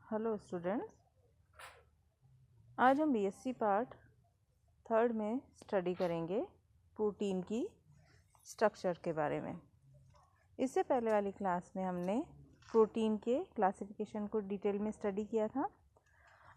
Hello students, आज हम BSc part 3 में स्टडी करेंगे प्रोटीन की स्ट्रक्चर के बारे में। इससे पहले वाली क्लास में हमने प्रोटीन के क्लासिफिकेशन को डिटेल में स्टडी किया था।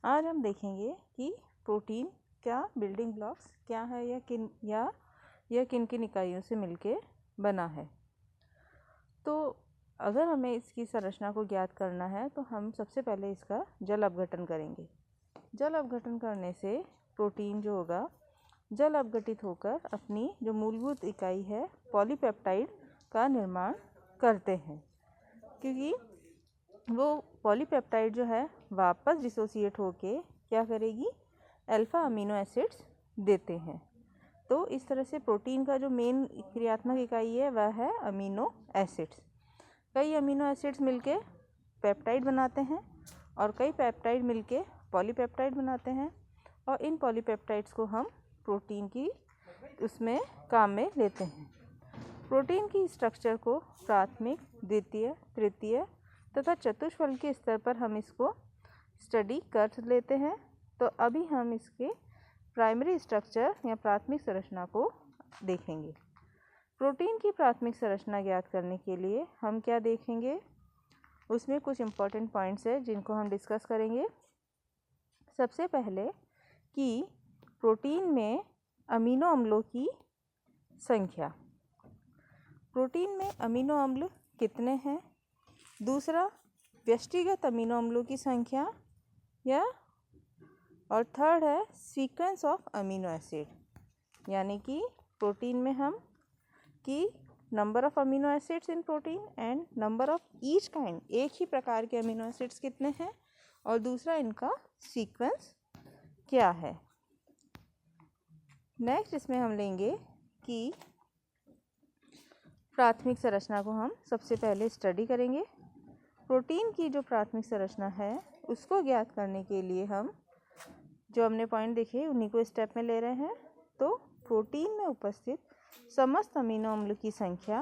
आज हम देखेंगे कि प्रोटीन क्या बिल्डिंग ब्लॉक्स क्या है या किन किन इकाइयों से मिलके बना है। तो अगर हमें इसकी संरचना को ज्ञात करना है तो हम सबसे पहले इसका जल अपघटन करेंगे। जल अपघटन करने से प्रोटीन जो होगा जल अपघटित होकर अपनी जो मूलभूत इकाई है पॉलीपेप्टाइड का निर्माण करते हैं, क्योंकि वो पॉलीपेप्टाइड जो है वापस डिसोसिएट होके क्या करेगी, अल्फा अमीनो एसिड्स देते हैं। तो इस तरह से प्रोटीन का जो मेन क्रियात्मक इकाई है वह है अमीनो एसिड्स। कई अमीनो एसिड्स मिलके पेप्टाइड बनाते हैं और कई पेप्टाइड मिलके पॉलीपेप्टाइड बनाते हैं, और इन पॉलीपेप्टाइड्स को हम प्रोटीन की उसमें काम में लेते हैं। प्रोटीन की स्ट्रक्चर को प्राथमिक, द्वितीय, तृतीय तथा चतुष्फल के स्तर पर हम इसको स्टडी कर लेते हैं। तो अभी हम इसके प्राइमरी स्ट्रक्चर या प्राथमिक संरचना को देखेंगे। प्रोटीन की प्राथमिक संरचना ज्ञात करने के लिए हम क्या देखेंगे, उसमें कुछ इम्पॉर्टेंट पॉइंट्स है जिनको हम डिस्कस करेंगे। सबसे पहले कि प्रोटीन में अमीनो अम्लों की संख्या, प्रोटीन में अमीनो अम्ल कितने हैं। दूसरा, व्यष्टिगत अमीनो अम्लों की संख्या और थर्ड है सीक्वेंस ऑफ अमीनो एसिड, यानी कि प्रोटीन में हम कि number of amino acids in protein and number of each kind, एक ही प्रकार के अमीनो एसिड्स कितने हैं, और दूसरा इनका सीक्वेंस क्या है। नेक्स्ट इसमें हम लेंगे कि प्राथमिक संरचना को हम सबसे पहले स्टडी करेंगे। प्रोटीन की जो प्राथमिक संरचना है उसको ज्ञात करने के लिए हम जो हमने पॉइंट देखे उन्हीं को स्टेप में ले रहे हैं। तो प्रोटीन में उपस्थित समस्त अमीनो अम्ल की संख्या,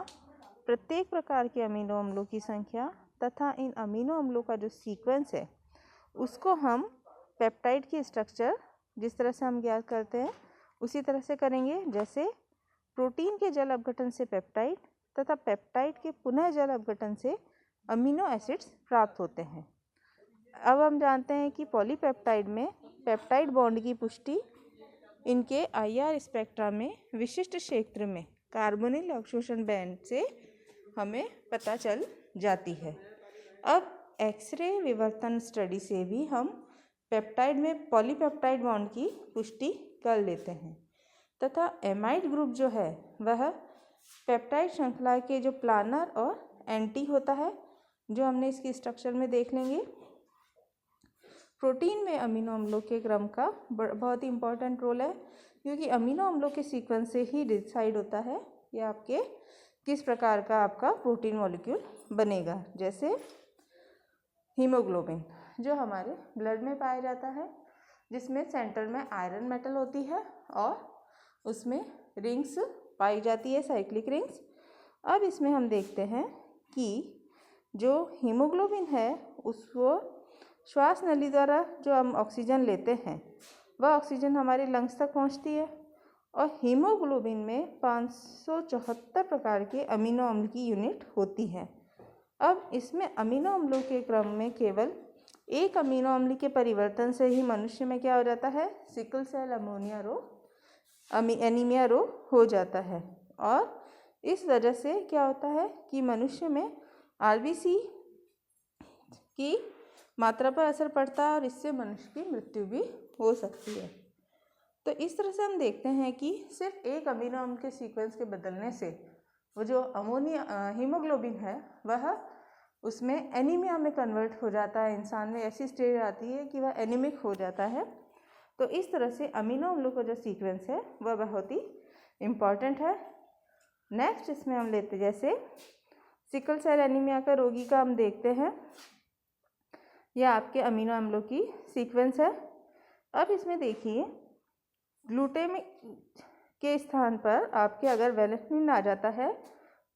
प्रत्येक प्रकार के अमीनो अम्लों की संख्या तथा इन अमीनो अम्लों का जो सीक्वेंस है उसको हम पेप्टाइड की स्ट्रक्चर जिस तरह से हम ज्ञात करते हैं उसी तरह से करेंगे, जैसे प्रोटीन के जल अपघटन से पेप्टाइड तथा पेप्टाइड के पुनः जल अपघटन से अमीनो एसिड्स प्राप्त होते हैं। अब हम जानते हैं कि पॉलीपेप्टाइड में पेप्टाइड बॉन्ड की पुष्टि इनके IR स्पेक्ट्रा में विशिष्ट क्षेत्र में कार्बोनिल अवशोषण बैंड से हमें पता चल जाती है। अब एक्सरे विवर्तन स्टडी से भी हम पेप्टाइड में पॉलीपेप्टाइड बॉन्ड की पुष्टि कर लेते हैं, तथा एमाइड ग्रुप जो है वह पेप्टाइड श्रृंखला के जो प्लानर और एंटी होता है, जो हमने इसकी स्ट्रक्चर में देख लेंगे। प्रोटीन में अमीनो अम्लों के क्रम का बहुत ही इम्पोर्टेंट रोल है, क्योंकि अमीनो अम्लों के सीक्वेंस से ही डिसाइड होता है कि आपके किस प्रकार का आपका प्रोटीन मॉलिक्यूल बनेगा। जैसे हीमोग्लोबिन जो हमारे ब्लड में पाया जाता है, जिसमें सेंटर में आयरन मेटल होती है और उसमें रिंग्स पाई जाती है, साइक्लिक रिंग्स। अब इसमें हम देखते हैं कि जो हीमोग्लोबिन है उसको श्वास नली द्वारा जो हम ऑक्सीजन लेते हैं वह ऑक्सीजन हमारे लंग्स तक पहुंचती है, और हीमोग्लोबिन में 574 प्रकार के अमीनो अम्ल की यूनिट होती है। अब इसमें अमीनो अम्लों के क्रम में केवल एक अमीनो अम्ल के परिवर्तन से ही मनुष्य में क्या हो जाता है, सिकल सेल एनीमिया रोग हो जाता है, और इस वजह से क्या होता है कि मनुष्य में RBC की मात्रा पर असर पड़ता है और इससे मनुष्य की मृत्यु भी हो सकती है। तो इस तरह से हम देखते हैं कि सिर्फ एक अमीनो अम्ल के सीक्वेंस के बदलने से वो जो हीमोग्लोबिन है वह उसमें एनीमिया में कन्वर्ट हो जाता है। इंसान में ऐसी स्टेज आती है कि वह एनीमिक हो जाता है। तो इस तरह से अमीनो अम्लों का जो सीक्वेंस है वह बहुत ही इम्पॉर्टेंट है। नेक्स्ट इसमें हम लेते जैसे सिकल सेल एनीमिया का रोगी का हम देखते हैं, यह आपके अमीनो अम्लों की सीक्वेंस है। अब इसमें देखिए ग्लूटामिक के स्थान पर आपके अगर वेलेनिन आ जाता है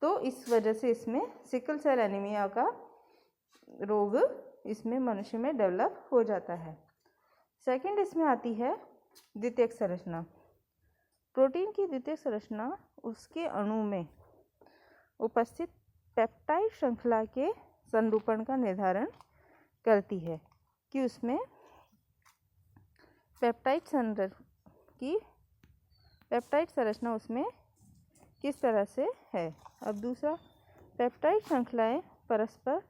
तो इस वजह से इसमें सिकल सेल एनीमिया का रोग इसमें मनुष्य में डेवलप हो जाता है। सेकंड इसमें आती है द्वितीयक संरचना। प्रोटीन की द्वितीयक संरचना उसके अणु में उपस्थित पेप्टाइड श्रृंखला के संरूपण का निर्धारण करती है कि उसमें पेप्टाइड संरचना उसमें किस तरह से है। अब दूसरा, पेप्टाइड श्रृंखलाएं परस्पर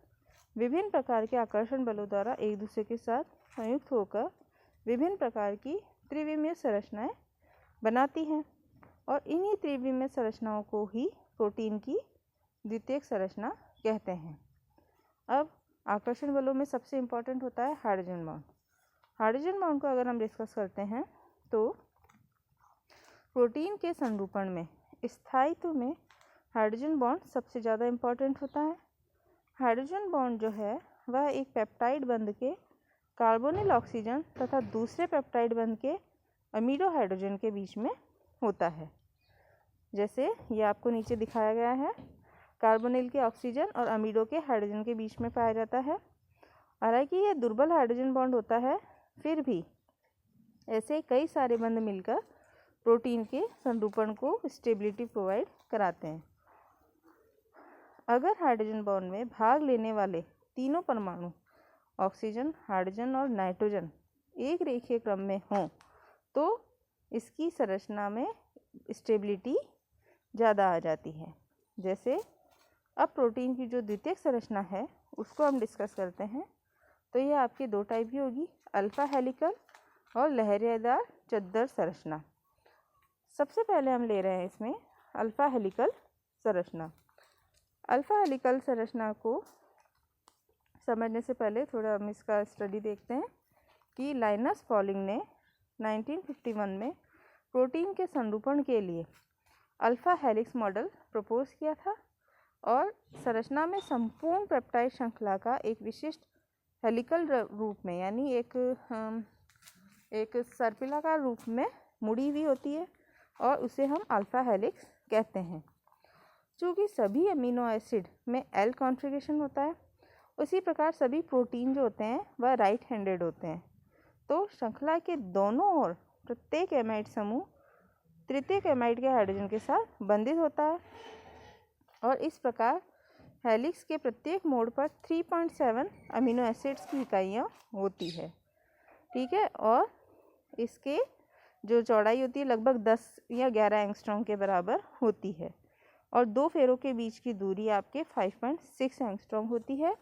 विभिन्न प्रकार के आकर्षण बलों द्वारा एक दूसरे के साथ संयुक्त होकर विभिन्न प्रकार की त्रिविमीय संरचनाएं बनाती हैं और इन्हीं त्रिविमीय संरचनाओं को ही प्रोटीन की द्वितीयक संरचना कहते हैं। अब आकर्षण बलों में सबसे इम्पॉर्टेंट होता है हाइड्रोजन बॉन्ड। हाइड्रोजन बॉन्ड को अगर हम डिस्कस करते हैं तो प्रोटीन के संरूपण में स्थायित्व में हाइड्रोजन बॉन्ड सबसे ज़्यादा इम्पॉर्टेंट होता है। हाइड्रोजन बॉन्ड जो है वह एक पेप्टाइड बंध के कार्बोनिल ऑक्सीजन तथा दूसरे पेप्टाइड बंध के अमीडो हाइड्रोजन के बीच में होता है। जैसे ये आपको नीचे दिखाया गया है, कार्बोनिल के ऑक्सीजन और अमीडो के हाइड्रोजन के बीच में पाया जाता है। हालांकि ये दुर्बल हाइड्रोजन बॉन्ड होता है, फिर भी ऐसे कई सारे बंध मिलकर प्रोटीन के संरूपण को स्टेबिलिटी प्रोवाइड कराते हैं। अगर हाइड्रोजन बॉन्ड में भाग लेने वाले तीनों परमाणु ऑक्सीजन, हाइड्रोजन और नाइट्रोजन एक रेखीय क्रम में हों तो इसकी संरचना में स्टेबिलिटी ज़्यादा आ जाती है। जैसे अब प्रोटीन की जो द्वितीयक संरचना है उसको हम डिस्कस करते हैं। तो ये आपकी दो टाइप की होगी, अल्फा हेलिकल और लहरियादार चद्दर संरचना। सबसे पहले हम ले रहे हैं इसमें अल्फा हेलिकल संरचना। अल्फा हेलिकल संरचना को समझने से पहले थोड़ा हम इसका स्टडी देखते हैं कि लाइनस पॉलिंग ने 1951 में प्रोटीन के संरूपण के लिए अल्फा हेलिक्स मॉडल प्रपोज किया था और संरचना में संपूर्ण पेप्टाइड श्रृंखला का एक विशिष्ट हेलिकल रूप में यानी एक सर्पिलाकार रूप में मुड़ी हुई होती है और उसे हम अल्फा हेलिक्स कहते हैं। चूँकि सभी अमीनो एसिड में एल कॉन्फ़िगरेशन होता है, उसी प्रकार सभी प्रोटीन जो होते हैं वह राइट हैंडेड होते हैं। तो श्रृंखला के दोनों ओर प्रत्येक एमाइड समूह तृतीयक एमाइड के हाइड्रोजन के साथ बंधित होता है और इस प्रकार हेलिक्स के प्रत्येक मोड़ पर 3.7 अमीनो एसिड्स की इकाइयाँ होती है। ठीक है, और इसके जो चौड़ाई होती है लगभग 10 या 11 एंगस्ट्रॉम के बराबर होती है और दो फेरों के बीच की दूरी आपके 5.6 एंगस्ट्रॉम होती है।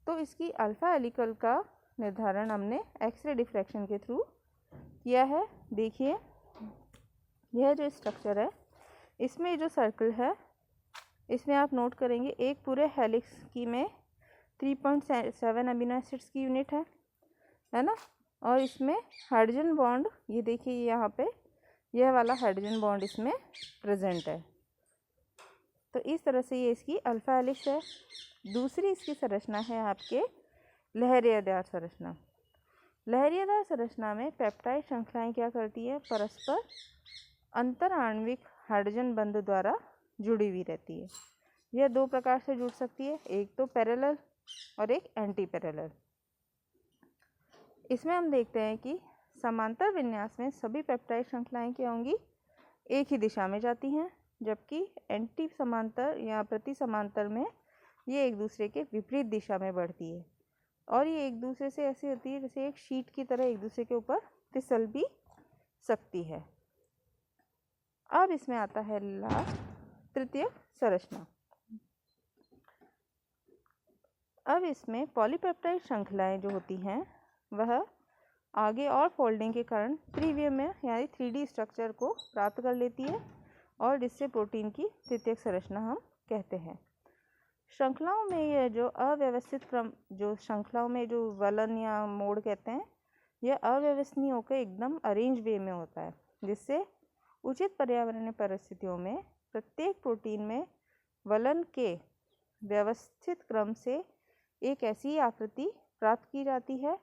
तो इसकी अल्फा हेलिकल का निर्धारण हमने एक्सरे डिफ्रैक्शन के थ्रू किया है। देखिए यह जो स्ट्रक्चर है इसमें जो सर्कल है इसमें आप नोट करेंगे एक पूरे हेलिक्स की में 3.7 अमीनो एसिड्स की यूनिट है ना, और इसमें हाइड्रोजन बॉन्ड ये देखिए यहाँ पे यह वाला हाइड्रोजन बॉन्ड इसमें प्रेजेंट है। तो इस तरह से ये इसकी अल्फा हेलिक्स है। दूसरी इसकी संरचना है आपके लहरियादार संरचना। लहरियादार संरचना में पेप्टाइड श्रृंखलाएं क्या करती है, परस्पर अंतर आणविक हाइड्रोजन बंध द्वारा जुड़ी हुई रहती है। यह दो प्रकार से जुड़ सकती है, एक तो पैरेलल और एक एंटी पैरेलल। इसमें हम देखते हैं कि समांतर विन्यास में सभी पेप्टाइड श्रृंखलाएं क्या होंगी, एक ही दिशा में जाती हैं, जबकि एंटी समांतर या प्रति समांतर में ये एक दूसरे के विपरीत दिशा में बढ़ती है और ये एक दूसरे से ऐसी होती है जैसे एक शीट की तरह एक दूसरे के ऊपर फिसल भी सकती है। अब इसमें आता है लास्ट तृतीयक संरचना। अब इसमें पॉलीपेप्टाइड श्रृंखलाएं जो होती हैं वह आगे और फोल्डिंग के कारण त्रिविमीय यानी 3D स्ट्रक्चर को प्राप्त कर लेती है और जिससे प्रोटीन की तृतीयक संरचना हम कहते हैं। श्रृंखलाओं में यह जो अव्यवस्थित क्रम, जो श्रृंखलाओं में जो वलन या मोड़ कहते हैं, यह अव्यवस्थित नहीं होकर एकदम अरेंज वे में होता है, जिससे उचित पर्यावरणीय परिस्थितियों में प्रत्येक प्रोटीन में वलन के व्यवस्थित क्रम से एक ऐसी आकृति प्राप्त की जाती है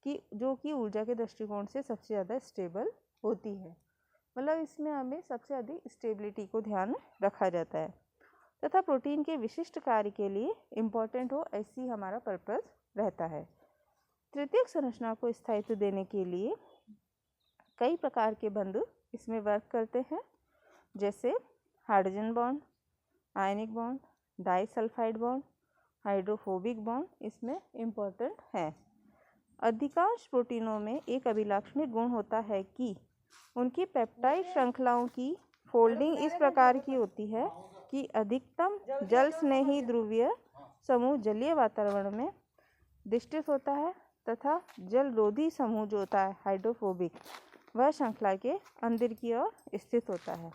कि जो कि ऊर्जा के दृष्टिकोण से सबसे ज़्यादा स्टेबल होती है। मतलब इसमें हमें सबसे अधिक स्टेबिलिटी को ध्यान रखा जाता है तथा प्रोटीन के विशिष्ट कार्य के लिए इम्पोर्टेंट हो, ऐसी हमारा पर्पस रहता है। तृतीयक संरचना को स्थायित्व देने के लिए कई प्रकार के बंधु इसमें वर्क करते हैं, जैसे hydrogen bond, ionic bond, disulphide bond, hydrophobic bond इसमें इम्पोर्टेंट हैं। अधिकांश प्रोटीनों में एक अभिलाक्षणिक गुण होता है कि उनकी पेप्टाइड श्रृंखलाओं की फोल्डिंग इस प्रकार की होती है कि अधिकतम जल स्नेही ध्रुवीय समूह जलीय वातावरण में दिष्टित होता है तथा जल रोधी समूह जो होता है हाइड्रोफोबिक, वह श्रृंखला के अंदर की ओर स्थित होता है।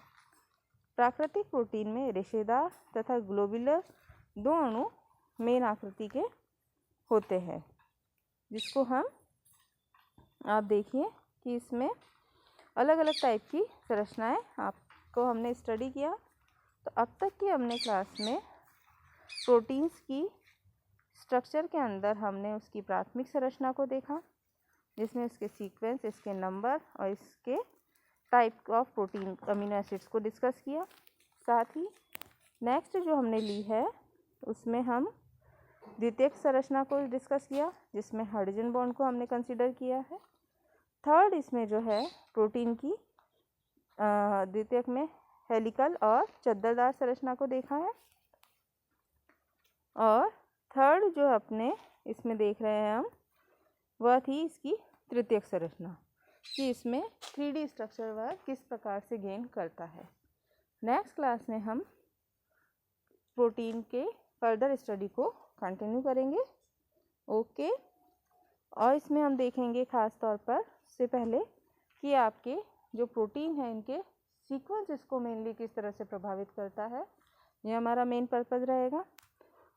प्राकृतिक प्रोटीन में रेशेदार तथा ग्लोबुलर दो अणु मेन आकृति के होते हैं, जिसको हम आप देखिए कि इसमें अलग अलग टाइप की संरचनाएं आपको हमने स्टडी किया। तो अब तक की हमने क्लास में प्रोटीन्स की स्ट्रक्चर के अंदर हमने उसकी प्राथमिक संरचना को देखा, जिसमें इसके सीक्वेंस, इसके नंबर और इसके type of protein amino acids को डिस्कस किया। साथ ही नेक्स्ट जो हमने ली है उसमें हम द्वितीयक संरचना को डिस्कस किया, जिसमें हाइड्रोजन बॉन्ड को हमने कंसीडर किया है। थर्ड इसमें जो है प्रोटीन की द्वितीयक में हेलिकल और चद्दरदार संरचना को देखा है। और थर्ड जो अपने इसमें देख रहे हैं हम, वह थी इसकी तृतीयक संरचना कि इसमें 3D स्ट्रक्चर वह किस प्रकार से गेन करता है। नेक्स्ट क्लास में हम प्रोटीन के फर्दर स्टडी को कंटिन्यू करेंगे। ओके। और इसमें हम देखेंगे ख़ास तौर पर से पहले कि आपके जो प्रोटीन है इनके सीक्वेंस इसको मेनली किस तरह से प्रभावित करता है, ये हमारा मेन पर्पज़ रहेगा।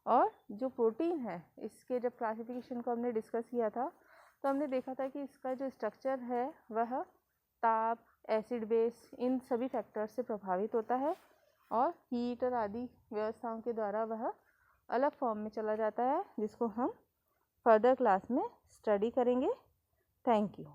और जो प्रोटीन है इसके जब क्लासिफिकेशन को हमने डिस्कस किया था तो हमने देखा था कि इसका जो स्ट्रक्चर है वह ताप, एसिड बेस इन सभी फैक्टर्स से प्रभावित होता है और हीटर आदि व्यवस्थाओं के द्वारा वह अलग फॉर्म में चला जाता है, जिसको हम फर्दर क्लास में स्टडी करेंगे। Thank you.